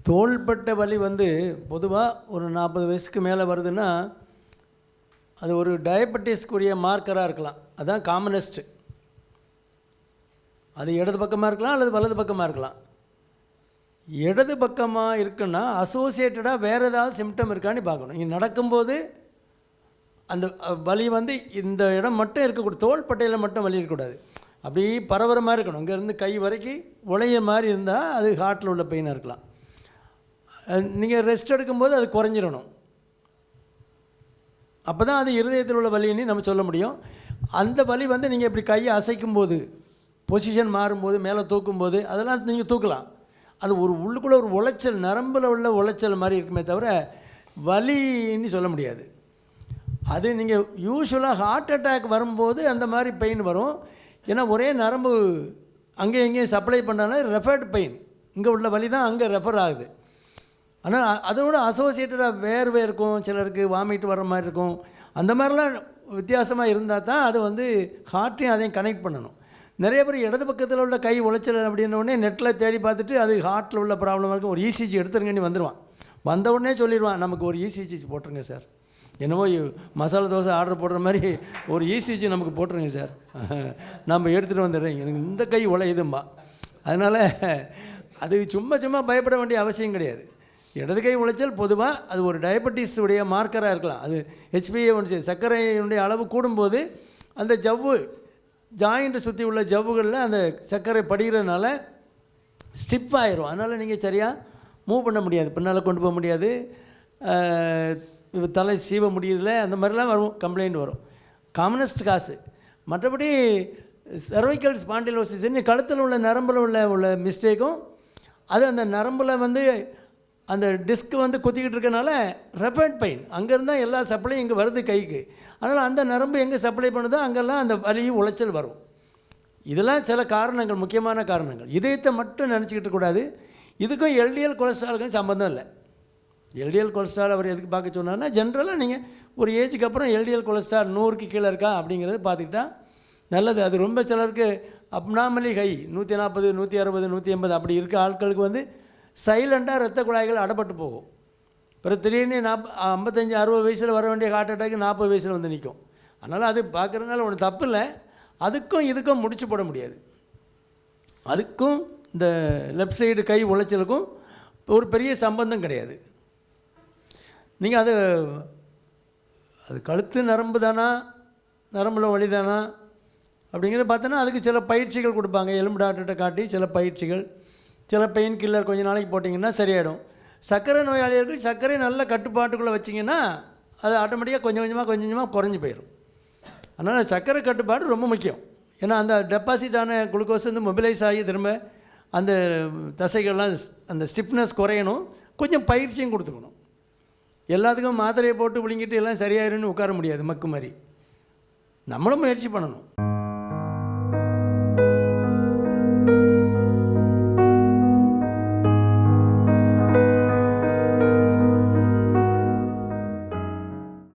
தோள்பட்டை வலி வந்து பொதுவாக ஒரு 40 வயசுக்கு மேலே வருதுன்னா அது ஒரு டயபெட்டிஸ்க்குரிய மார்க்கராக இருக்கலாம். அதுதான் காமனஸ்ட்டு. அது இடது பக்கமாக இருக்கலாம் அல்லது வலது பக்கமாக இருக்கலாம். இடது பக்கமாக இருக்குன்னா அசோசியேட்டடாக வேறு ஏதாவது சிம்டம் இருக்கான்னு பார்க்கணும். இங்கே நடக்கும்போது அந்த வலி வந்து இந்த இடம் மட்டும் இருக்கக்கூடாது, தோள்பட்டையில் மட்டும் வலி இருக்கக்கூடாது, அப்படி பரவற மாதிரி இருக்கணும். இங்கேருந்து கை வரைக்கும் உளைய மாதிரி இருந்தால் அது ஹார்ட்டில் உள்ள பெயினாக இருக்கலாம். நீங்கள் ரெஸ்ட் எடுக்கும்போது அது குறைஞ்சிடணும். அப்போ தான் அது இருதயத்தில் உள்ள வலின்னு நம்ம சொல்ல முடியும். அந்த வலி வந்து நீங்கள் இப்படி கையை அசைக்கும்போது, பொசிஷன் மாறும்போது, மேலே தூக்கும்போது அதெல்லாம் நீங்கள் தூக்கலாம். அது ஒரு உள்ளுக்குள்ளே ஒரு உளைச்சல், நரம்பில் உள்ள உளைச்சல் மாதிரி இருக்குமே தவிர வலின்னு சொல்ல முடியாது. அது நீங்கள் யூஸ்வலாக ஹார்ட் அட்டாக் வரும்போது அந்த மாதிரி பெயின் வரும். ஏன்னா ஒரே நரம்பு அங்கேயும் இங்கேயும் சப்ளை பண்ணாலும் ரெஃபர்டு பெயின், இங்கே உள்ள வலி தான் அங்கே ரெஃபர் ஆகுது. ஆனால் அதோட அசோசியேட்டடாக வேர்வை இருக்கும், சிலருக்கு வாமிட் வர்ற மாதிரி இருக்கும். அந்த மாதிரிலாம் வித்தியாசமாக இருந்தால் தான் அது வந்து ஹார்ட்டையும் அதையும் கனெக்ட் பண்ணணும். நிறைய பேர் இடது பக்கத்தில் உள்ள கை உளைச்சல் அப்படின்னோடனே நெட்டில் தேடி பார்த்துட்டு அது ஹார்ட்டில் உள்ள ப்ராப்ளமாக இருக்கும், ஒரு இசிஜி எடுத்துருங்கன்னு வந்துடுவான். வந்த உடனே சொல்லிடுவான், நமக்கு ஒரு இசிஜி போட்டுருங்க சார். என்னவோ மசாலா தோசை ஆர்டர் போடுற மாதிரி ஒரு இசிஜி நமக்கு போட்டுருங்க சார், நம்ம எடுத்துகிட்டு வந்துடுறேன், எனக்கு இந்த கை உழையுதும்பா. அதனால் அது சும்மா பயப்பட வேண்டிய அவசியம் கிடையாது. இடது கை உளைச்சல் பொதுவாக அது ஒரு டயபெட்டிஸ் உடைய மார்க்கராக இருக்கலாம். அது HbA1c சர்க்கரையினுடைய அளவு கூடும்போது அந்த ஜவ்வு ஜாயிண்ட்டை சுற்றி உள்ள ஜவ்வுகளில் அந்த சர்க்கரை படிகிறதுனால ஸ்டிப் ஆயிரும். அதனால் நீங்கள் சரியாக மூவ் பண்ண முடியாது, பின்னால் கொண்டு போக முடியாது, தலை சீவ முடியல, அந்த மாதிரிலாம் வரும், கம்ப்ளைண்ட் வரும். காமனஸ்ட் காசு. மற்றபடி சர்வைக்கல் ஸ்பாண்டிலோசிஸ்ன்னு கழுத்தில் உள்ள நரம்பில் உள்ள மிஸ்டேக்கும், அது அந்த நரம்பில் வந்து அந்த டிஸ்க் வந்து குத்திக்கிட்டு இருக்கனால ரெஃபர்ட் பெயின், அங்கேருந்து தான் எல்லா சப்ளையும் இங்கே வருது கைக்கு. அதனால் அந்த நரம்பு எங்கே சப்ளை பண்ணுதோ அங்கெல்லாம் அந்த வலியும் உளைச்சல் வரும். இதெல்லாம் சில காரணங்கள், முக்கியமான காரணங்கள். இதயத்தை மட்டும் நினச்சிக்கிட்டு கூடாது. இதுக்கும் எல்டிஎல் கொலஸ்ட்ராலுக்கும் சம்மந்தம் இல்லை. எல்டிஎல் கொலஸ்ட்ரால் அவர் எதுக்கு பார்க்க சொன்னார்னா, ஜென்ரலாக நீங்கள் ஒரு ஏஜுக்கு அப்புறம் எல்டிஎல் கொலஸ்ட்ரால் 100க்கு கீழே இருக்கா அப்படிங்கிறது பார்த்துக்கிட்டா நல்லது. அது ரொம்ப சிலருக்கு அப்நார்மலி ஹை 140, 160, 180 அப்படி இருக்க ஆட்களுக்கு வந்து சைலண்டாக இரத்த குழாய்கள் அடப்பட்டு போகும். பிறகு திடீர்னு 55, 60 வயசில் வர வேண்டிய ஹார்ட் அட்டாக்கு 40 வயசில் வந்து நிற்கும். அதனால் அது பார்க்குறதுனால ஒன்றும் தப்பு இல்லை. அதுக்கும் இதுக்கும் முடிச்சு போட முடியாது. அதுக்கும் இந்த லெஃப்ட் சைடு கை உளைச்சலுக்கும் ஒரு பெரிய சம்பந்தம் கிடையாது. நீங்கள் அது கழுத்து நரம்பு தானா, நரம்பில் வலி தானா அப்படிங்கிறத பார்த்தோன்னா அதுக்கு சில பயிற்சிகள் கொடுப்பாங்க. எலும்பு டாக்டர்கிட்ட காட்டி சில பயிற்சிகள், சில பெயின் கில்லர் கொஞ்சம் நாளைக்கு போட்டிங்கன்னா சரியாயிடும். சர்க்கரை நோயாளிகளுக்கு சர்க்கரை நல்ல கட்டுப்பாட்டுக்குள்ளே வச்சிங்கன்னா அது ஆட்டோமேட்டிக்காக கொஞ்சம் கொஞ்சமாக குறைஞ்சி போயிடும். அதனால் சர்க்கரை கட்டுப்பாடு ரொம்ப முக்கியம். ஏன்னா அந்த டெபாசிட் ஆன குளுக்கோஸ் வந்து மொபிலைஸ் ஆகி திரும்ப அந்த தசைகள்லாம் அந்த ஸ்டிஃப்னஸ் குறையணும். கொஞ்சம் பயிற்சியும் கொடுத்துக்கணும். எல்லாத்துக்கும் மாத்திரையை போட்டு விழுங்கிட்டு எல்லாம் சரியாயிருன்னு உட்கார முடியாது, மக்கு மாதிரி. நம்மளும் முயற்சி பண்ணணும்.